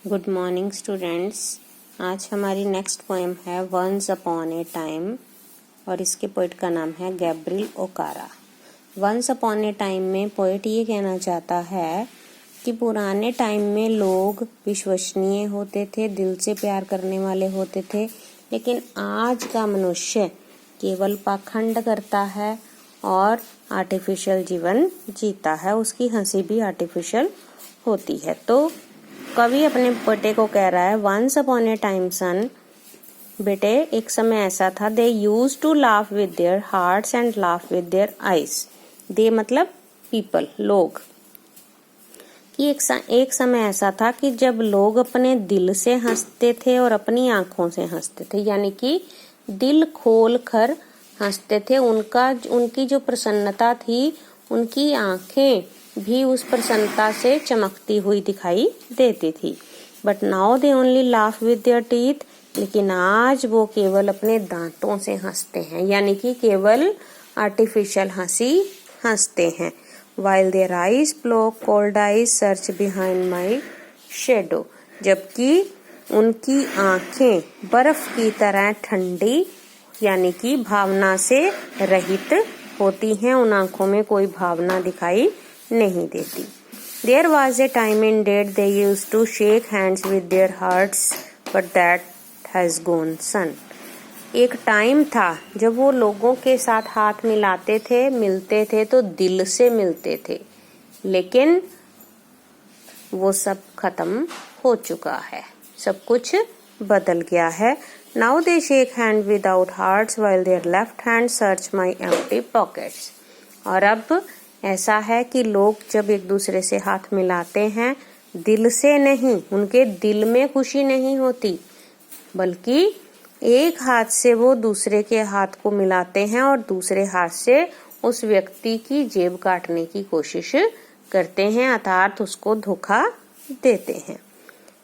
Good morning students. आज हमारी next poem है वंस अपॉन ए टाइम और इसके पोइट का नाम है Gabriel Okara. Once upon a time में पोइट ये कहना चाहता है कि पुराने टाइम में लोग विश्वसनीय होते थे, दिल से प्यार करने वाले होते थे, लेकिन आज का मनुष्य केवल पाखंड करता है और आर्टिफिशियल जीवन जीता है। उसकी हंसी भी आर्टिफिशियल होती है। तो कवि अपने बेटे को कह रहा है, once upon a time son, बेटे एक समय ऐसा था, they used to laugh with their hearts and laugh with their eyes. They मतलब पीपल, लोग। कि एक समय ऐसा था कि जब लोग अपने दिल से हंसते थे और अपनी आंखों से हंसते थे, यानी कि दिल खोल कर हंसते थे। उनकी जो प्रसन्नता थी, उनकी आंखें भी उस प्रसन्नता से चमकती हुई दिखाई देती थी। But now they only laugh with there teeth, लेकिन आज वो केवल अपने दांतों से हंसते हैं, यानी कि केवल आर्टिफिशियल हंसी हंसते हैं। While their eyes flow cold eyes search behind my shadow, जबकि उनकी आंखें बर्फ की तरह ठंडी, यानी कि भावना से रहित होती हैं। उन आंखों में कोई भावना दिखाई नहीं देती। There was a time indeed they used to shake hands with their hearts, but that has gone, son. एक टाइम था जब वो लोगों के साथ हाथ मिलाते थे, मिलते थे तो दिल से मिलते थे, लेकिन वो सब खत्म हो चुका है, सब कुछ बदल गया है। Now they shake hand without hearts while their left hand search my empty pockets. और अब ऐसा है कि लोग जब एक दूसरे से हाथ मिलाते हैं, दिल से नहीं, उनके दिल में खुशी नहीं होती, बल्कि एक हाथ से वो दूसरे के हाथ को मिलाते हैं और दूसरे हाथ से उस व्यक्ति की जेब काटने की कोशिश करते हैं, अर्थात उसको धोखा देते हैं।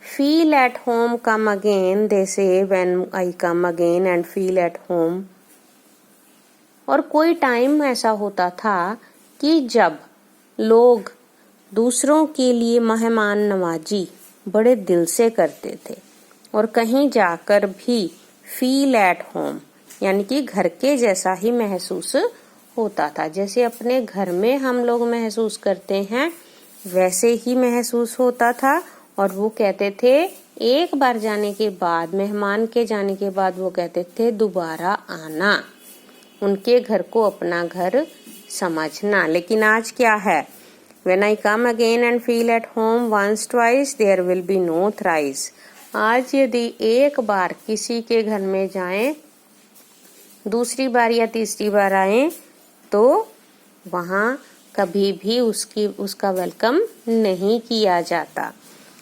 Feel at home come again, they say when I come again and feel at home. और कोई टाइम ऐसा होता था कि जब लोग दूसरों के लिए मेहमान नवाजी बड़े दिल से करते थे और कहीं जाकर भी फील एट होम, यानी कि घर के जैसा ही महसूस होता था। जैसे अपने घर में हम लोग महसूस करते हैं, वैसे ही महसूस होता था। और वो कहते थे, एक बार जाने के बाद, मेहमान के जाने के बाद वो कहते थे दोबारा आना, उनके घर को अपना घर समझना। लेकिन आज क्या है? When I come again and feel at home once twice, there will be no thrice. आज यदि एक बार किसी के घर में जाएं, दूसरी बार या तीसरी बार आएं, तो वहां कभी भी उसका वेलकम नहीं किया जाता।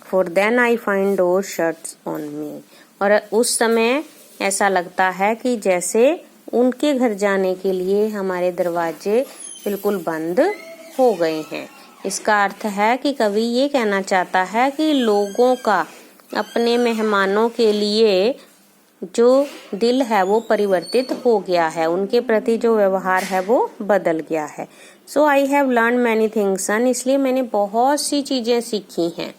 For then I find doors shut on me. और उस समय ऐसा लगता है कि जैसे उनके घर जाने के लिए हमारे दरवाजे बिल्कुल बंद हो गए हैं। इसका अर्थ है कि कवि ये कहना चाहता है कि लोगों का अपने मेहमानों के लिए जो दिल है वो परिवर्तित हो गया है, उनके प्रति जो व्यवहार है वो बदल गया है। So I have learn many things son, इसलिए मैंने बहुत सी चीजें सीखी हैं।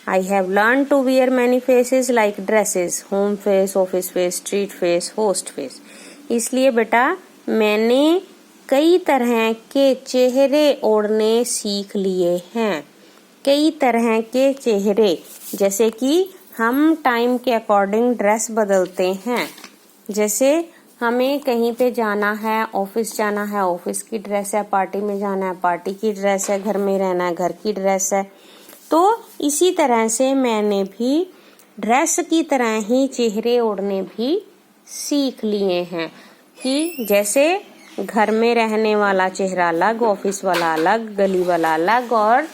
I have learned to wear many faces like dresses, home face, office face, street face, host face. इसलिए बेटा मैंने कई तरह के चेहरे ओढ़ने सीख लिए हैं। कई तरह के चेहरे, जैसे कि हम टाइम के अकॉर्डिंग ड्रेस बदलते हैं। जैसे हमें कहीं पे जाना है, ऑफिस जाना है, ऑफिस की ड्रेस है, पार्टी में जाना है, पार्टी की ड्रेस है, घर में रहना है, घर की ड्रेस है। तो इसी तरह से मैंने भी ड्रेस की तरह ही चेहरे ओढ़ने भी सीख लिए हैं कि जैसे घर में रहने वाला चेहरा अलग, ऑफिस वाला अलग, गली वाला अलग, और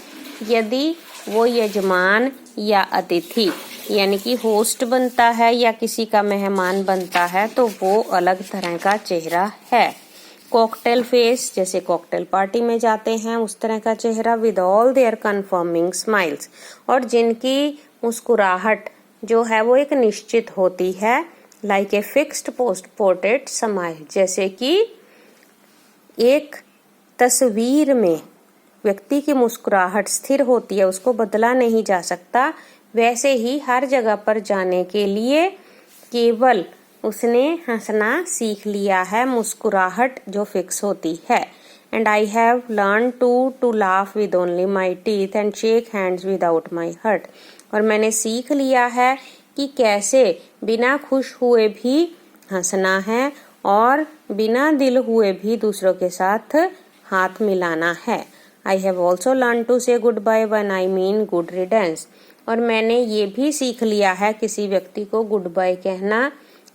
यदि वो यजमान या अतिथि यानी कि होस्ट बनता है या किसी का मेहमान बनता है तो वो अलग तरह का चेहरा है। कॉकटेल फेस, जैसे कॉकटेल पार्टी में जाते हैं उस तरह का चेहरा, with all there confirming smiles, और जिनकी मुस्कुराहट जो है वो एक निश्चित होती है, like a fixed portrait smile, जैसे कि एक तस्वीर में व्यक्ति की मुस्कुराहट स्थिर होती है, उसको बदला नहीं जा सकता, वैसे ही हर जगह पर जाने के लिए केवल उसने हंसना सीख लिया है, मुस्कुराहट जो फिक्स होती है। And I have learned to laugh with only my teeth and shake hands without my heart. और मैंने सीख लिया है कि कैसे बिना खुश हुए भी हंसना है और बिना दिल हुए भी दूसरों के साथ हाथ मिलाना है। I have also learned to say goodbye when I mean good riddance. और मैंने ये भी सीख लिया है किसी व्यक्ति को गुड बाय कहना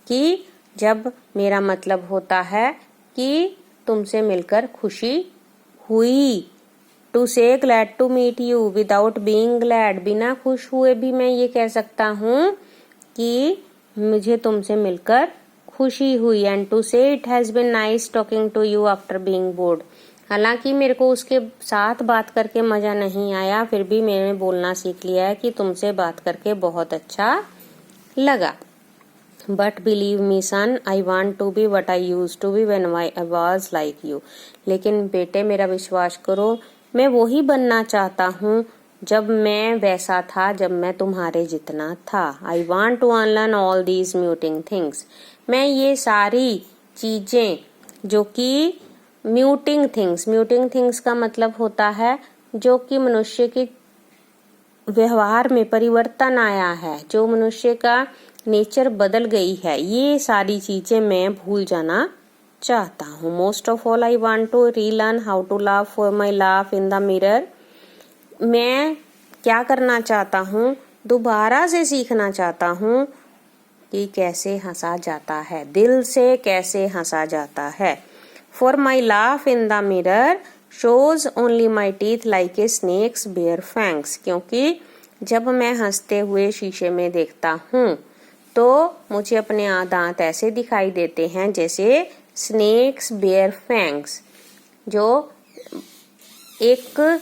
कि जब मेरा मतलब होता है कि तुमसे मिलकर खुशी हुई। टू से glad to meet you without being glad, बिना खुश हुए भी मैं ये कह सकता हूँ कि मुझे तुमसे मिलकर खुशी हुई। एंड टू से it has been nice talking to you after being board, हालांकि मेरे को उसके साथ बात करके मजा नहीं आया, फिर भी मैंने बोलना सीख लिया है कि तुमसे बात करके बहुत अच्छा लगा। But believe me son, I want to be what I used to be when I was like you. लेकिन बेटे मेरा विश्वास करो, मैं वही बनना चाहता हूँ जब मैं वैसा था जब मैं तुम्हारे जितना था। I want to unlearn all these muting things. मैं ये सारी चीजें जो कि म्यूटिंग थिंग्स का मतलब होता है जो कि मनुष्य के व्यवहार में परिवर्तन आया है, जो मनुष्य का नेचर बदल गई है, ये सारी चीजें मैं भूल जाना चाहता हूँ। Most of all I want to relearn how to laugh for my laugh in the mirror. मैं क्या करना चाहता हूँ, दोबारा से सीखना चाहता हूँ कि कैसे हंसा जाता है, दिल से कैसे हंसा जाता है। For my laugh in the mirror shows only my teeth like a snacks bear fangs, क्योंकि जब मैं हंसते हुए शीशे में देखता हूँ तो मुझे अपने दांत ऐसे दिखाई देते हैं जैसे स्नेक्स बेयर फैंग्स, जो एक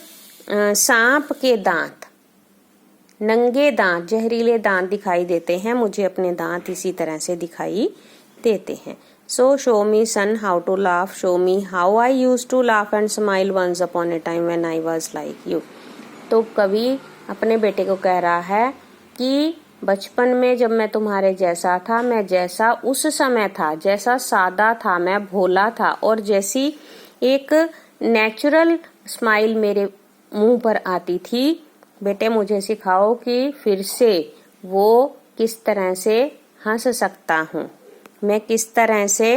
सांप के दांत, नंगे दांत, जहरीले दांत दिखाई देते हैं, मुझे अपने दांत इसी तरह से दिखाई देते हैं। सो show me sun how to laugh, show me how I used to laugh and smile once upon a time when I was like you. तो कवि अपने बेटे को कह रहा है कि बचपन में जब मैं तुम्हारे जैसा था, मैं जैसा उस समय था, जैसा सादा था, मैं भोला था और जैसी एक नेचुरल स्माइल मेरे मुंह पर आती थी, बेटे मुझे सिखाओ कि फिर से वो किस तरह से हंस सकता हूँ, मैं किस तरह से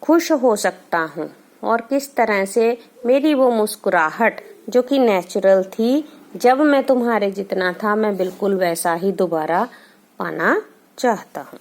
खुश हो सकता हूँ और किस तरह से मेरी वो मुस्कुराहट जो कि नेचुरल थी जब मैं तुम्हारे जितना था, मैं बिल्कुल वैसा ही दोबारा पाना चाहता हूँ।